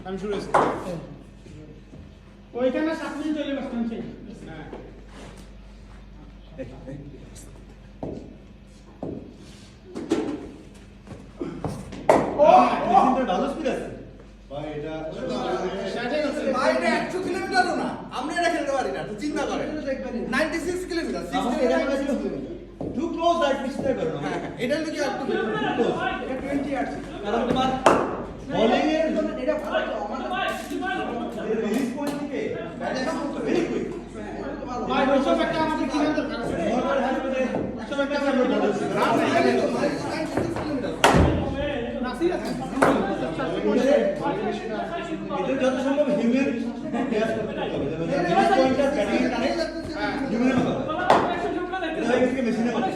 আমি শুরু হয়েছে ওইখানে 7 মিনিট চলে বসতাম সেই হ্যাঁ ও মেশিনটা ভালো স্পিড আছে ভাই এটা ভাই এটা 100 কিলোমিটারও না আমরা এটা খেলতে পারি না তো চিন্তা করেন 96 kilometre 60 kilometre to close right পিছনে করো না হ্যাঁ এটা লোকে একটু এটা 20 আছে কারণ তোমার বোলিং এর এটা ভালো তো আমাদের রিলিজ পয়েন্ট থেকে ব্যাটিং ভেরি কুইক ভাই ওইসব একটা আমাদের কিনা দরকার আছে নরমাল হাইওয়ে সব একটা আমরা বলছি 96 কিলোমিটার নাসির আছে এটা যত সম্ভব হিউম্যান গ্যাস করতে হবে যেমন রিলিজ পয়েন্টটা ব্যাটিং কানেক্ট হিউম্যান হবে এটা হয়ে গেছে মেশিনে হবে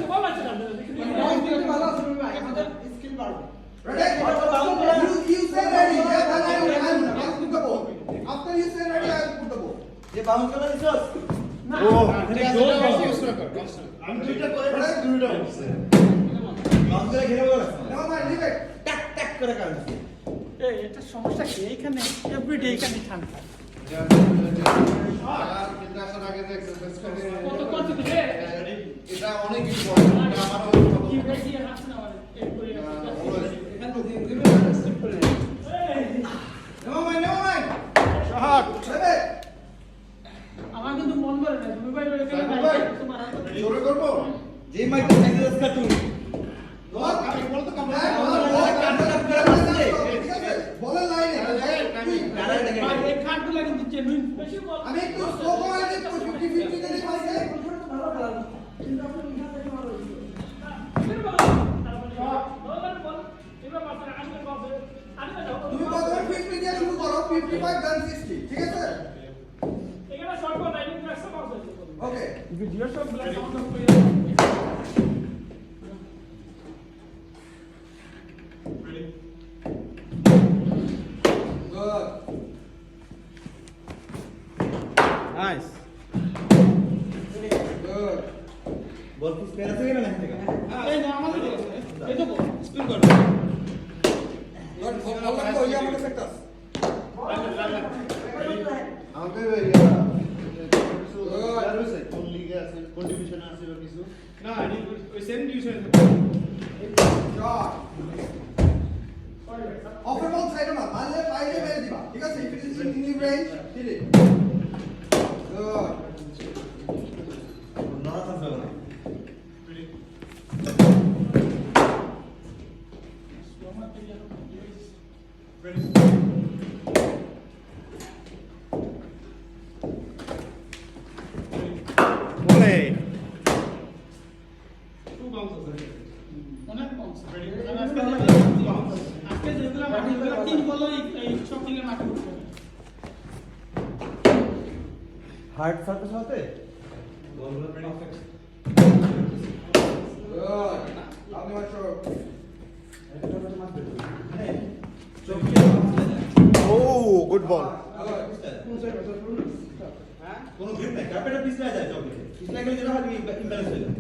ভালো আছে ভাই আমাদের স্কিল বাড়বে You say ready. Yeah, then I'll put the ball. After you say ready, I'll put the ball. যে বাউন্স করা দিছস না ও এটা জোর ইউজ কর আমি দুইটা করে দুইটা হচ্ছে বাউন্স করে ঘেরে বলা Never mind, leave it. টাক টাক করে কাটছে এই এটা সমস্যা কি এইখানে এভরিডে এইখানে ঠান্ডা কত কত দিবে এটা অনেক কিছু বড় এটা আমারও কি বেশি আছে না আমাদের এই করে Never mind, never mind. শহর Leave it. আমার কিন্তু মন করে না তুমি ভাই ওইখানে ভাই, তোমার জোরে করব যে মাইকটা সাইজেস কা তুমি Ball. আমি বল তো হ্যাঁ, ঠিক আছে? বলের লাইনে। ভাই এই খাটগুলো কিন্তু জেনুইন বেশি বল আমি একটু স্লো করে দিই 50-50 দিলে পাইছে। ভালো খেলা কিন্তু আপনি ওইখান থেকে ভালো তুমি প্রথমে 50 দিয়ে শুরু করো 55 দেন 60 ঠিক আছে ওকে ভিডিও সব ব্ল্যাক সাউন্ড অফ করে গুড নাইস গুড বল কি স্পেয়ার আছে কিনা না থেকে এই না আমাদের এই তো স্পিন কর গুড বল লাগতো ওই আমাদের সেক্টর আমাদের কোন লিগে আছে কোন ডিভিশনে আছে বা কিছু না ওই সেম ডিভিশনে শট অফ বল সাইডে না মারলে পাইলে মেরে দিবা ঠিক আছে if it is in range hit it good নড়া থাকবে না বলে অনেক কম আজকে যেগুলো মাঠে গেলে 3 বল এই শপিং এর মাঠে উঠবে হার্ড সার্ভিস হতে বলগুলো পারফেক্ট গুড আপনি মাত্র ও গুড বল কোনো গ্রিপ নাই কার্পেটে পিছলে যায় চকলেট পিছলে গেলে যেটা হয় ইমব্যালেন্স হয়ে যায়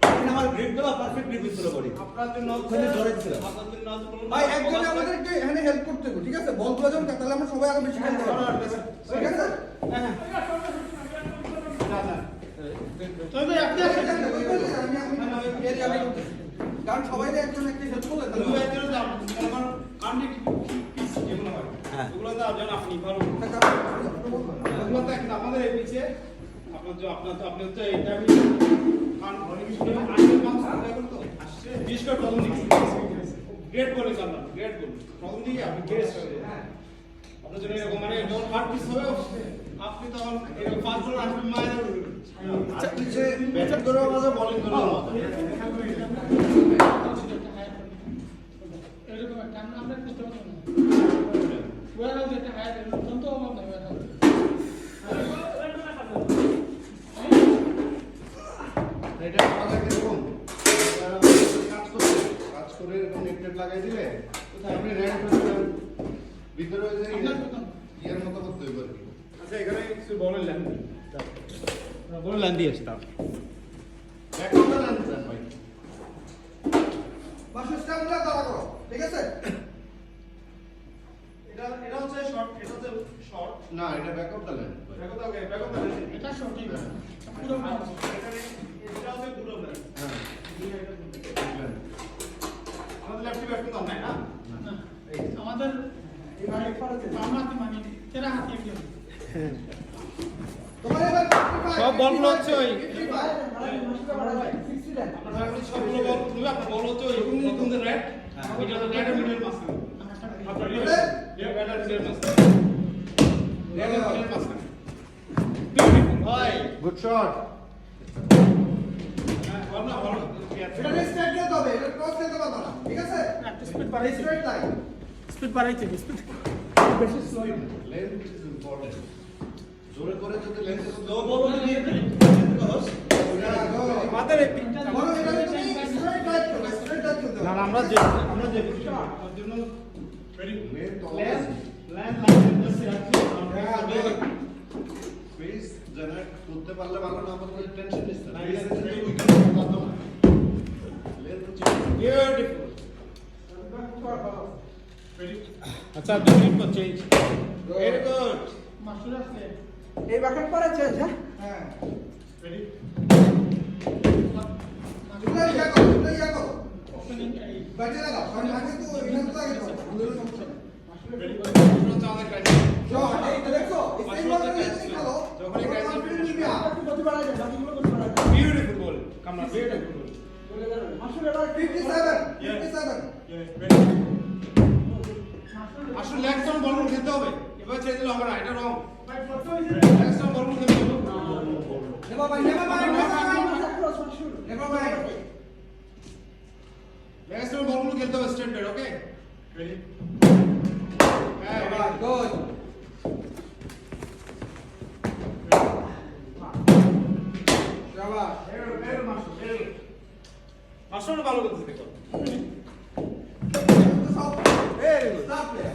এখানে আমার গ্রিপ দেওয়া পারফেক্ট গ্রিপ ছিল বডি আপনার জন্য ওখানে জড়াই ছিল ভাই একজন আমাদের একটু এখানে হেল্প করতে হবে ঠিক আছে বলগুলো যখন তাহলে আমরা সবাই আরো বেশি খেলতে পারবো ঠিক আছে তবে আপনি আসেন কারণ সবাই একজন একটা হেল্প করলে তুমি একজন আমার কান্ডিট পিস যেগুলো হয় ওগুলো তো আপনি আপনি ভালো ওগুলো তো এখন আমাদের এই পিছে আপনার তো এটা আমি কান ধরে কিছু করে আসছে মাংস দেখুন তো আসছে বিশ করে প্রথম দিকে গ্রেড করে করলাম গ্রেড করুন প্রথম দিকে আপনি গ্রেড করে আপনার জন্য এরকম মানে যখন হার্ড পিস হবে আপনি তখন এরকম ফাস্ট বল আসবে মায়ের ব্যাটিং করে আমাদের বোলিং করে এরকম একটা আমরা করতে পারবো না ওরা যেটা হায়ার তন্ত অভাব নাই ওরা এটা আমাদের এরকম কাজ করে এরকম নেট লাগাই দিলে আপনি র্যাঙ্ক করবেন ভিতরে ওই যে ইয়ার মতো করতে হবে আর কি আচ্ছা এখানে কিছু বলের লাইন বলের লাইন দিয়ে আসতাম ব্যাক করতে লাইন দেন ভাই বাসস্ট্যান্ডটা দাঁড়া করো ঠিক আছে না এটা ব্যাকআপ দিলেন ব্যাকআপ এটা সঠিক পুরো পাঁচ এটা হচ্ছে দুটো ব্যাক হ্যাঁ আমাদের লেফট ব্যাক তো নাই না না আমাদের বাম হাতে মানে তেরা হাতে কি হবে তোমার এবার সব বলগুলো হচ্ছে ওই 60 দেন আপনারা সবগুলো বল তুমি আপনার বল হচ্ছে ওই নতুন যে রেড এটা তো রেড মিডল মাস আপনার রেড রেড আর মিডল মাস রেড আর মিডল মাস বিউটিফুল ভাই গুড শট হ্যাঁ বল না বল এটা স্ট্রেট দিতে হবে এটা ক্রস দিতে পারবে না ঠিক আছে একটু স্পিড বাড়াইছে স্ট্রেট লাইন স্পিড বাড়াইছে স্পিড বেশি স্লো লেন্থ ইজ ইম্পর্টেন্ট জোরে করে যদি লেন্থ তো বলো তুমি আমাদের এই বলো এটা তুমি স্ট্রেট লাইন করবে স্ট্রেট লাইন করতে না হবে আমরা যে জন্য ready length land always land line দিতে আছে ফেস জেনারেট করতে পারলে ভালো না আমাদের টেনশন নিচ্ছে না না, ফেস এটা- যদি উইকেট করতে না লেন্থ হচ্ছে বিউটিফুল রেডি আচ্ছা beautiful change very good master আছে এই বাকেট পরে চেঞ্জ হ্যাঁ রেডি এটা ইয়া করো এটা ইয়া করো ওপেনিং এই ব্যাটে লাগাও কারণ আগে তো এখানে তো আগে যাও আমাদের সমস্যা নেই রেডি পুরো চাঁদের ক্রাইসিস যাও এই তো দেখো এই বল খেলো যখনই ক্রাইসিস নিবি আপনি গতি বাড়াই দেন বাকিগুলো গতি বাড়াই দেন বিউটিফুল বল কামনা বিউটিফুল বল মাসুল এবার 57 আসলে লেগ স্টাম্প বল খেলতে হবে এবার ছেড়ে দিলে হবে না এটা রং লেগ স্টাম্প বল খেলতে হবে নেবা ভাই নেবা ভাই নেবা ভাই লেগ স্টাম্প বল খেলতে হবে স্ট্রেট বেড ওকে রেডি হ্যাঁ গুড শাবাশ মাস্টার ভালো করতে দেখো very good stop player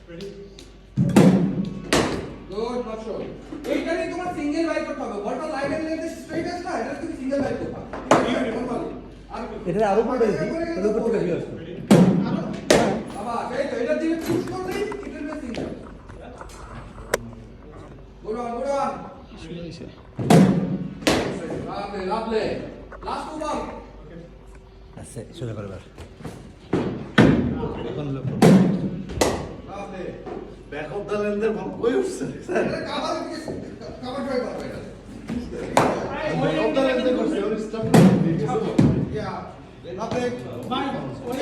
ready good মাসুল এইখানে তোমার সিঙ্গেল বাই করতে হবে বলটা লাইনের লেন্থে স্ট্রেট আছে না এটা তুমি সিঙ্গেল বাই করতে হবে এটা আরো পড়ে দিই তাহলে উপর থেকে ভিউ আসবে আরো বাবা এই তো এটা দিয়ে পুশ করলেই এটা হবে single good on lovely lovely last two ball আচ্ছা সোজা করবার এখন লোক লাভলি ব্যাকআপ দিলেন ভাব কই উঠছে স্যার এটা কভার ট্রাই করবে এটা ব্যাকআপ দিলেন করছে ওর স্টাফ ইয়া লাভলি ভাই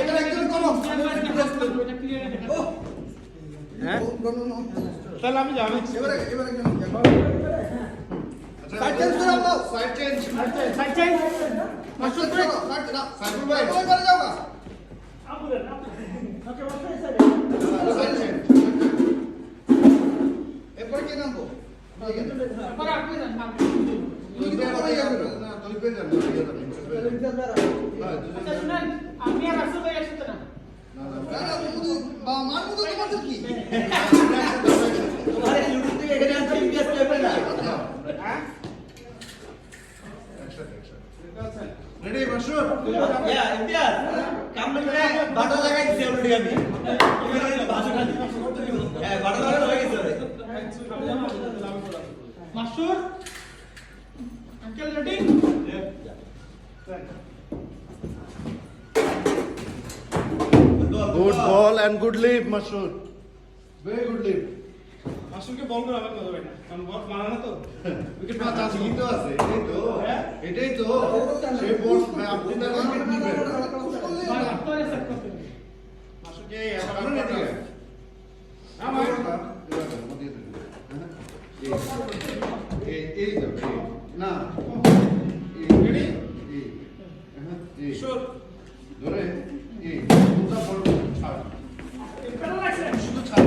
এটা একজন করো এটা ক্লিয়ার দেখা হ্যাঁ নো নো তাহলে আমি যাবো এবারে একজন সাইড চেঞ্জ করে দাও side change side change master brake side দাও সাইকেল ভাই করে যাও না সাইড চেঞ্জ এরপরে কে নামবো পরে আপনি যান মার দুই পেয়ার হয়ে যাবে না দুই পেয়ার যাবে আচ্ছা শুনেন আপনি আর রাসূল ভাই একসাথে না না না না না শুধু মারবো তো তোমাদের কি তোমার ইউটিউব থেকে এখানে আনতে ইন্ডিয়া পেপার না রেডি মাসুর ইয়া ইমতিয়াজ কামনা করে বাটা লাগাই দিছি অলরেডি আমি এখানে ভাষা খালি হ্যাঁ বাটা লাগানো হয়ে গেছে master uncle ready good ball and good leave মাসুর ভেরি গুড লিভ মাস্টারকে বল করে আবার কথা হয় না কারণ বল মারা না তো উইকেট পাওয়ার চান্স এই তো আছে এটাই তো সেই বল আপনি না উইকেট নেবেন ভাই আপনারে সেট করতে হবে মাস্টারকে আবার আমরা রেডি আমার এই যাবে না রেডি এই শিওর ধরে এই দুটা বল ছাড় এটা লাগছে শুধু ছাড়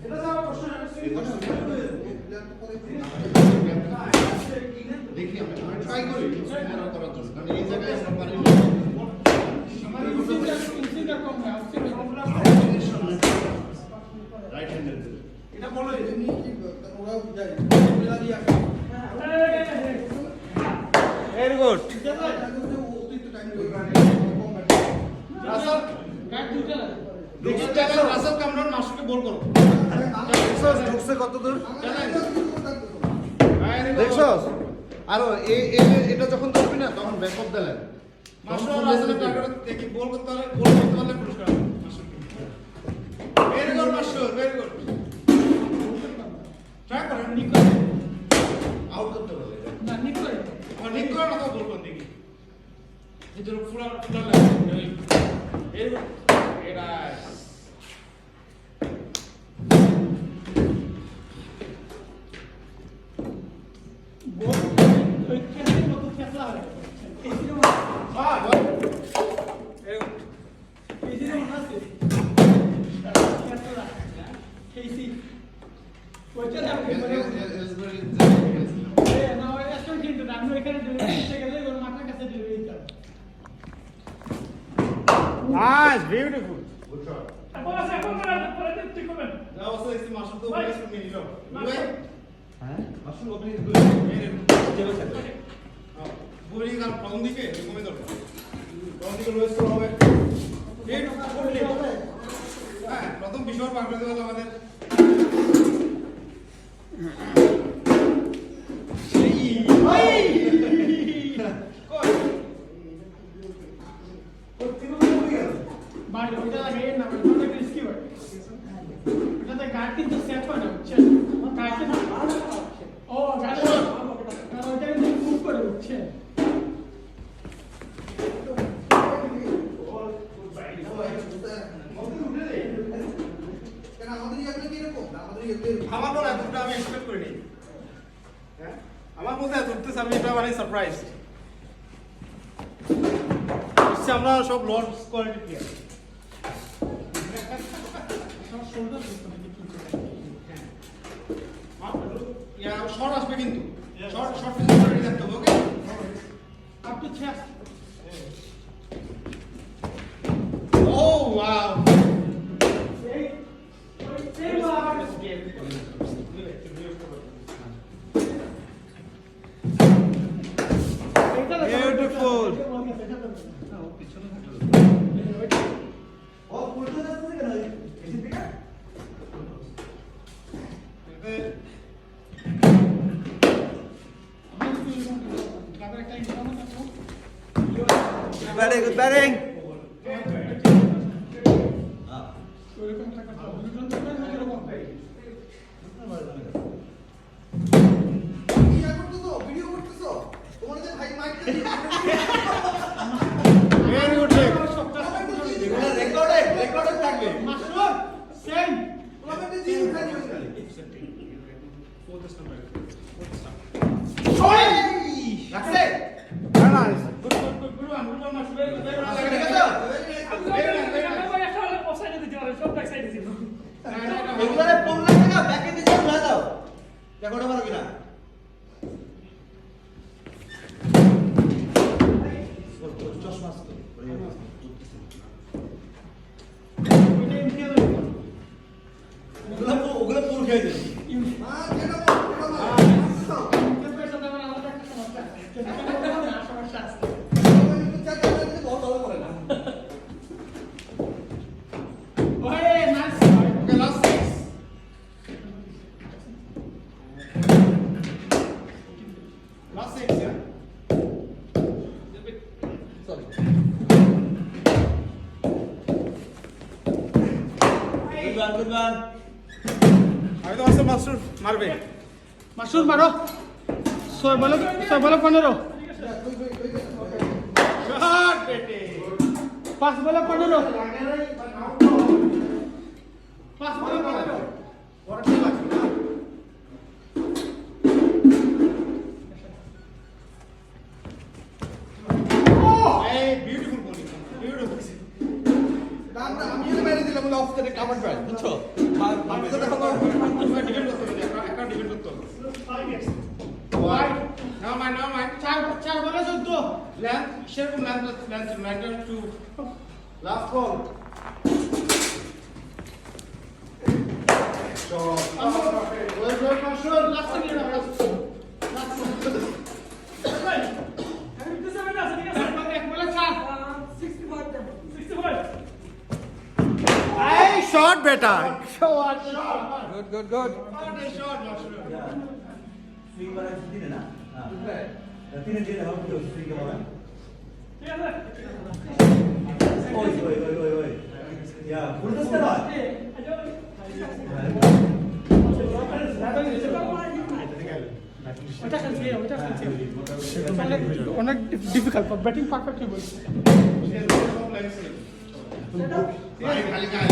এটা যাওয়ার প্রশ্ন দেখি আমি ট্রাই করি করার জন্য কারণ এই জায়গায় আমরা পারি আমার ইনসিডার কম হয় আউটসাইড রাইট হ্যান্ডেড এটা বলো ওরা যায় ওরা দিয়ে ভেরি গুড অতিরিক্ত টাইম রাসেল গাইড দুটো লাগে রাসেল কামরান মাশরুফকে বল করো। ঢুকছে কত দূর চ্যালেঞ্জ। দেখছস আর এটা যখন ধরবি না তখন ব্যাকআপ দিলেন মাশরুফ আর রাসেলের টার্গেট দেখি বল করতে পারলে পুরস্কার হবে মাশরুফকে। Very good Mashruf, very good. Try করেন নিক করে। আউট করতে বলে না নিক করে আর নিক করে না তো বল করতে দেখি। ভিতরে ফুলা লাগে। Very good. এটা বল ওই খেলার মতো খেলা হয় হ্যাঁ বল। Very good. এই যে মনে আছে খেলা কেসি ওইটা দেখো মানে এ না ওই আসলে কিন্তু আমি ওইখানে ডেলিভারি গেলে ওর মাথার কাছে ডেলিভারি দিতাম নাইস, বিউটিফুল। গুড শট যা অবস্থা দেখছি মাশরুফ তো বলে শুনে নিল। ভাই হ্যাঁ মাশরুফ ওপেনিং বুড়ি গাল প্রথম দিকে কমে দরকার। প্রথম দিকে লোয়েস্ট হবে। এই করলে হ্যাঁ প্রথম বিষয় পার করে দেওয়া আমাদের বাড়ি ওইটা লাগে না ওইটা রিস্কি হয় ওটাতে গার্ড কিন্তু সেট হয় না হচ্ছে গার্ড না ও গার্ড না ওইটা কিন্তু মুভ করে হচ্ছে আমার মনে এতটা আমি এক্সপেক্ট করিনি। হ্যাঁ আমার মধ্যে এত উঠতেছে আমি এটা মানে সারপ্রাইজ। আমরা সব লোড কোয়ালিটি প্লেয়ার। সব শোল্ডার সিস্টেম কি ইয়া শর্ট আসবে কিন্তু শর্ট ফিজিক্যাল রেডি থাকতে হবে। Okay up to chest oh wow এই এই বাবা Beautiful. ও পুরো যাচ্ছে কেন এসে দিকে ব্যাটিং গুড ব্যাটিং ওরকম একটা কথা দুজন তো এরকম ভাই ভিডিও করতেছো তোমার যে ভাই মাইক ভেরি গুড টেক। এগুলো রেকর্ডে থাকবে মাশরুফ সেম তোমাদের জিম খালি রাখছে Very nice. Good one. Master. Very ঠিক nice. আছে এগুলো পড়লে না ব্যাকে দিয়ে ঘুরা দাও রেকর্ডে পারো কিনা চশমা আছে ওগুলো পুরো খেয়ে দিই মা কেন Okay, last six. Last six, yeah. Sorry good one আমি তো মাস্টার মাস্টার মারবে। মাশরুফ মারো 6 বলে 15 Shot, বেটে। 5 বলে 15 5 বলে 15 বড় টিম আছে না? এই বিউটিফুল বোলিং। বিউটিফুল। আমি যদি মেরে দিলাম বলে অফ করে কাভার ড্রাইভ বুঝছো আমি তো দেখো ডিফেন্ড করতে হবে, একটা ডিফেন্ড করতে হবে। Wide. Now mind. 4 বলে 14 Length, সেরকম length to last ball. Shot. Well done, Marshall. Last নিয়ে নাও লাস্ট এক বলে 4 65 Hey, শট বেটা গুড গুড সুইং করা তিনে না হ্যাঁ তিনে দিয়ে দাও কি সুইং কে বলা ঠিক আছে ওই ইয়া ফুল দস্তা না অনেক ডিফিকাল্ট ব্যাটিং পারফেক্টলি বলছে ভাই খালি গায়ে